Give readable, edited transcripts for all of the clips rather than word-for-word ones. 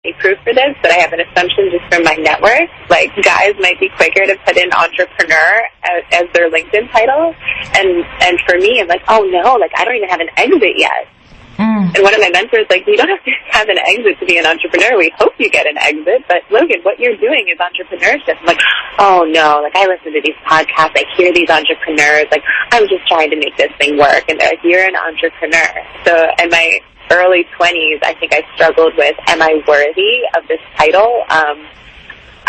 any proof for this, but I have an assumption just from my network. Like, guys might be quicker to put in entrepreneur as their LinkedIn title. And for me, I'm like, oh no, like, I don't even have an exit yet. And one of my mentors, like, you don't have to have an exit to be an entrepreneur. We hope you get an exit. But, Logan, what you're doing is entrepreneurship. I'm like, oh, no. Like, I listen to these podcasts. I hear these entrepreneurs. Like, I'm just trying to make this thing work. And they're like, you're an entrepreneur. So in my early 20s, I think I struggled with, am I worthy of this title?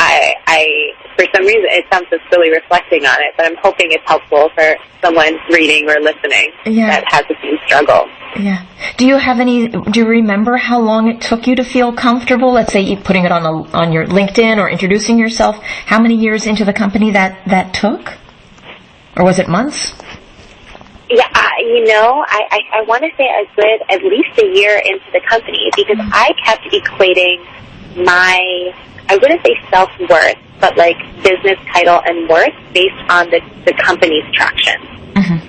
I for some reason, it sounds so silly reflecting on it, but I'm hoping it's helpful for someone reading or listening that has the same struggle. Yeah. Do you remember how long it took you to feel comfortable? Let's say you putting it on your LinkedIn or introducing yourself. How many years into the company that took? Or was it months? Yeah, I want to say a good at least a year into the company, because I kept equating my, I wouldn't say self-worth, but like business title and worth based on the company's traction.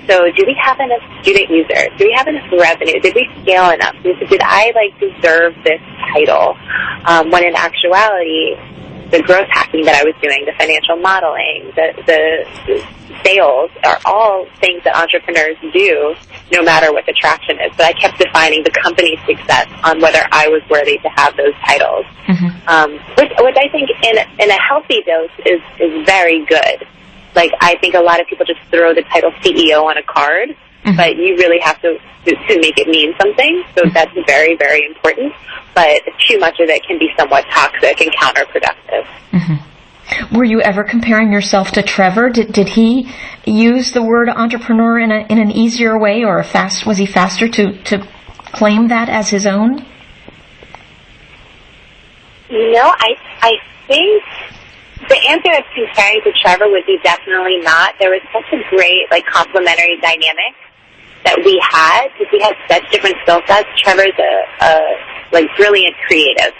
So do we have enough student users? Do we have enough revenue? Did we scale enough? Did I deserve this title? When in actuality, the growth hacking that I was doing, the financial modeling, the sales are all things that entrepreneurs do no matter what the traction is. But I kept defining the company's success on whether I was worthy to have those titles, which I think in a healthy dose is very good. Like, I think a lot of people just throw the title CEO on a card, but you really have to make it mean something. So that's very, very important. But too much of it can be somewhat toxic and counterproductive. Were you ever comparing yourself to Trevor? Did he use the word entrepreneur in an easier way, or was he faster to claim that as his own? I think the answer of comparing to Trevor would be definitely not. There was such a great, complementary dynamic that we had, because we had such different skill sets. Trevor's a brilliant creative.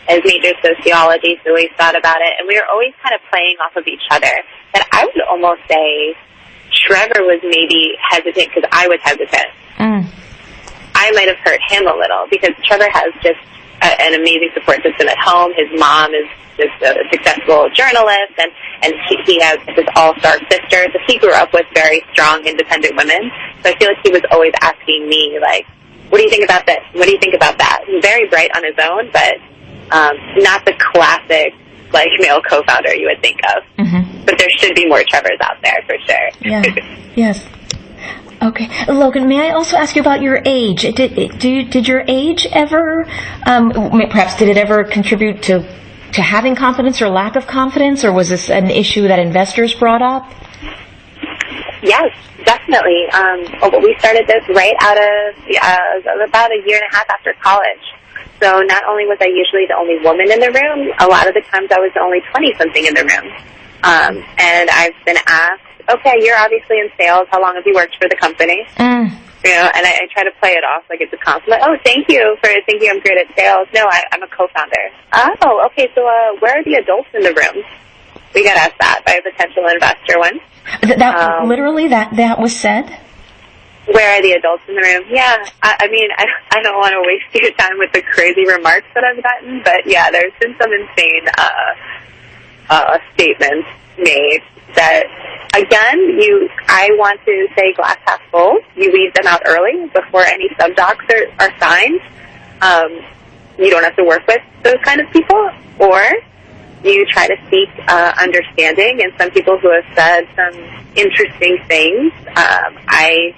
As majored sociology, so always thought about it, and we were always kind of playing off of each other. But I would almost say Trevor was maybe hesitant because I was hesitant. I might have hurt him a little, because Trevor has just an amazing support system at home. His mom is just a successful journalist, and he has this all-star sister. So he grew up with very strong, independent women. So I feel like he was always asking me, what do you think about this? What do you think about that? He's very bright on his own, but not the classic male co-founder you would think of. But there should be more Trevors out there for sure. Yeah. Yes. Okay, Logan, may I also ask you about your age? Did your age ever, perhaps did it ever contribute to having confidence or lack of confidence, or was this an issue that investors brought up? Yes, definitely. We started this right out of about a year and a half after college. So not only was I usually the only woman in the room, a lot of the times I was the only 20-something in the room. And I've been asked, okay, you're obviously in sales. How long have you worked for the company? And I try to play it off like it's a compliment. Oh, thank you for thinking I'm great at sales. No, I'm a co-founder. Oh, okay, so where are the adults in the room? We got asked that by a potential investor once. Literally, that was said? Where are the adults in the room? Yeah, I mean, I don't want to waste your time with the crazy remarks that I've gotten, but yeah, there's been some insane statements made that, again, I want to say glass half full. You weed them out early before any sub-docs are signed. You don't have to work with those kind of people, or you try to seek understanding. And some people who have said some interesting things, I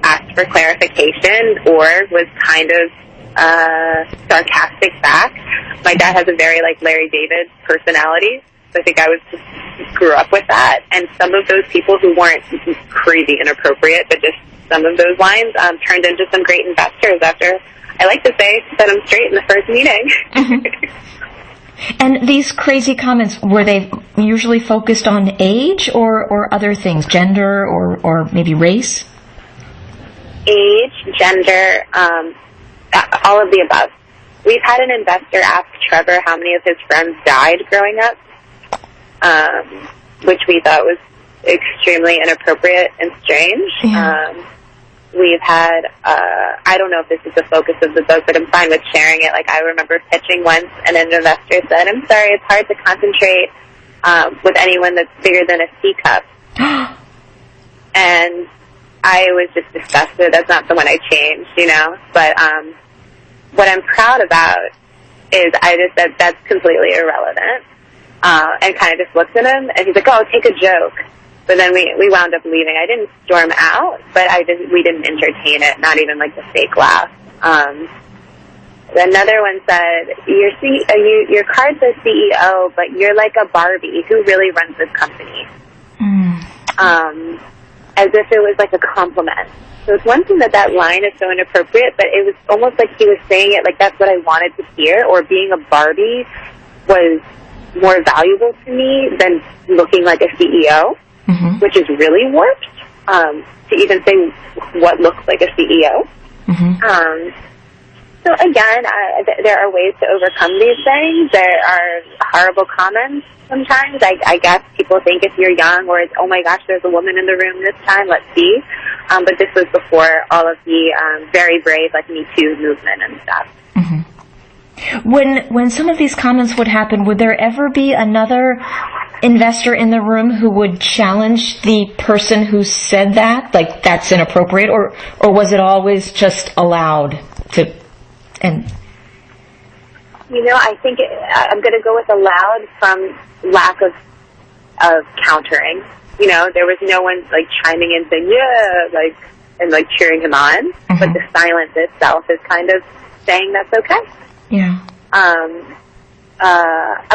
asked for clarification or was kind of sarcastic back. My dad has a very Larry David personality, so I think I grew up with that. And some of those people who weren't crazy inappropriate, but just some of those lines turned into some great investors after, I like to say, set them straight in the first meeting. And these crazy comments, were they usually focused on age or other things, gender or maybe race? Age, gender, all of the above. We've had an investor ask Trevor how many of his friends died growing up, which we thought was extremely inappropriate and strange. We've had, I don't know if this is the focus of the book, but I'm fine with sharing it. Like, I remember pitching once, and an investor said, I'm sorry, it's hard to concentrate with anyone that's bigger than a C cup. And I was just disgusted. That's not the one I changed, you know? But what I'm proud about is I just said, that's completely irrelevant, and kind of just looked at him, and he's like, oh, take a joke. But then we wound up leaving. I didn't storm out, but we didn't entertain it, not even like the fake laugh. Another one said, your card says CEO, but you're like a Barbie. Who really runs this company? As if it was like a compliment. So it's one thing that line is so inappropriate, but it was almost like he was saying it like that's what I wanted to hear, or being a Barbie was more valuable to me than looking like a CEO. Mm-hmm. Which is really warped, to even say what looks like a CEO. Mm-hmm. So again, there are ways to overcome these things. There are horrible comments sometimes. I guess people think if you're young, or it's, oh my gosh, there's a woman in the room this time, let's see. But this was before all of the very brave, like, Me Too movement and stuff. Mm-hmm. When some of these comments would happen, would there ever be another investor in the room who would challenge the person who said that, like that's inappropriate, or was it always just allowed to? And you know, I think I'm going to go with allowed from lack of countering. You know, there was no one like chiming in saying and cheering him on, mm-hmm. but the silence itself is kind of saying that's okay. Yeah.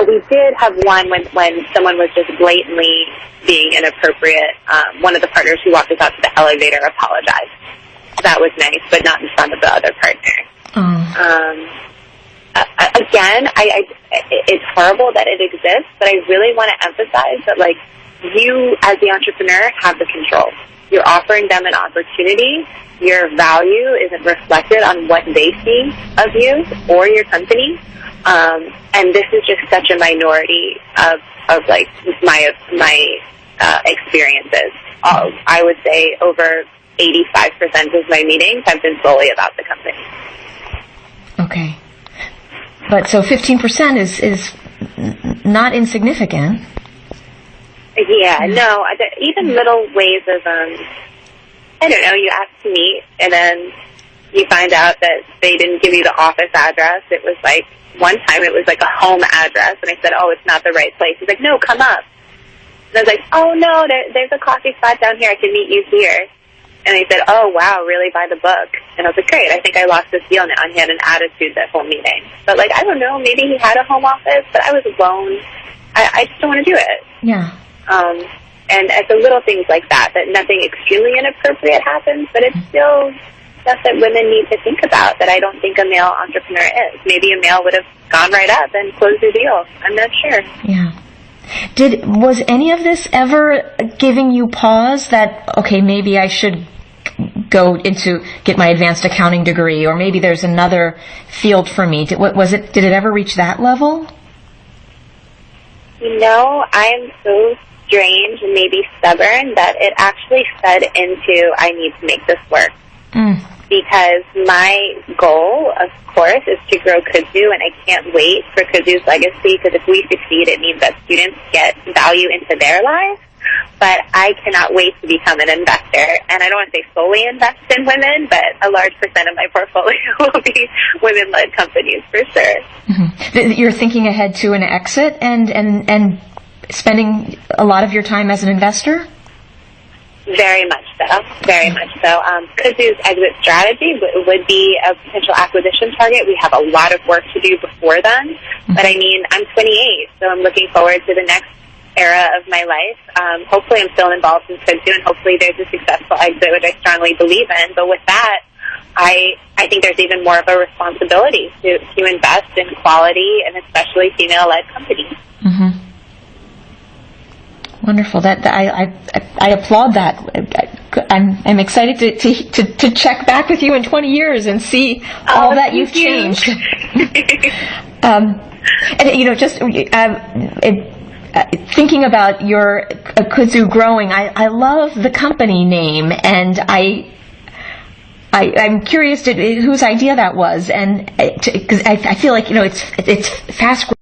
We did have one when someone was just blatantly being inappropriate. One of the partners who walked us out to the elevator apologized. That was nice, but not in front of the other partner. Again, it's horrible that it exists, but I really want to emphasize that, like, you as the entrepreneur have the control. You're offering them an opportunity. Your value isn't reflected on what they see of you or your company. And this is just such a minority of like my experiences. I would say over 85% of my meetings have been solely about the company. Okay. But so 15% is not insignificant. Yeah, no. Even little ways of, I don't know, you ask to meet, and then you find out that they didn't give you the office address. It was like, one time it was like a home address, and I said, oh, it's not the right place. He's like, no, come up. And I was like, oh, no, there's a coffee spot down here. I can meet you here. And he said, oh, wow, really, by the book? And I was like, great, I think I lost this deal now. And he had an attitude that whole meeting. But, like, I don't know, maybe he had a home office, but I was alone. I just don't want to do it. Yeah. And it's the little things like that nothing extremely inappropriate happens, but it's still stuff that women need to think about that I don't think a male entrepreneur is. Maybe a male would have gone right up and closed the deal. I'm not sure. Yeah. Was any of this ever giving you pause that, okay, maybe I should get my advanced accounting degree, or maybe there's another field for me? Did it ever reach that level? You know, I am so strange and maybe stubborn that it actually fed into I need to make this work. Because my goal, of course, is to grow Kudzu, and I can't wait for Kudzu's legacy, because if we succeed, it means that students get value into their lives. But I cannot wait to become an investor, and I don't want to say solely invest in women, but a large percent of my portfolio will be women-led companies for sure. Mm-hmm. You're thinking ahead to an exit and spending a lot of your time as an investor? Very much so. Very much so. Kudzu's exit strategy would be a potential acquisition target. We have a lot of work to do before then. Mm-hmm. But I mean, I'm 28, so I'm looking forward to the next era of my life. Hopefully I'm still involved in Kudzu, and hopefully there's a successful exit, which I strongly believe in. But with that, I think there's even more of a responsibility to invest in quality and especially female-led companies. Mm-hmm. Wonderful. That I applaud that. I'm excited to check back with you in 20 years and see all that you've changed. And you know, just thinking about your Kudzu growing, I love the company name, and I'm curious whose idea that was, and because I feel like it's fast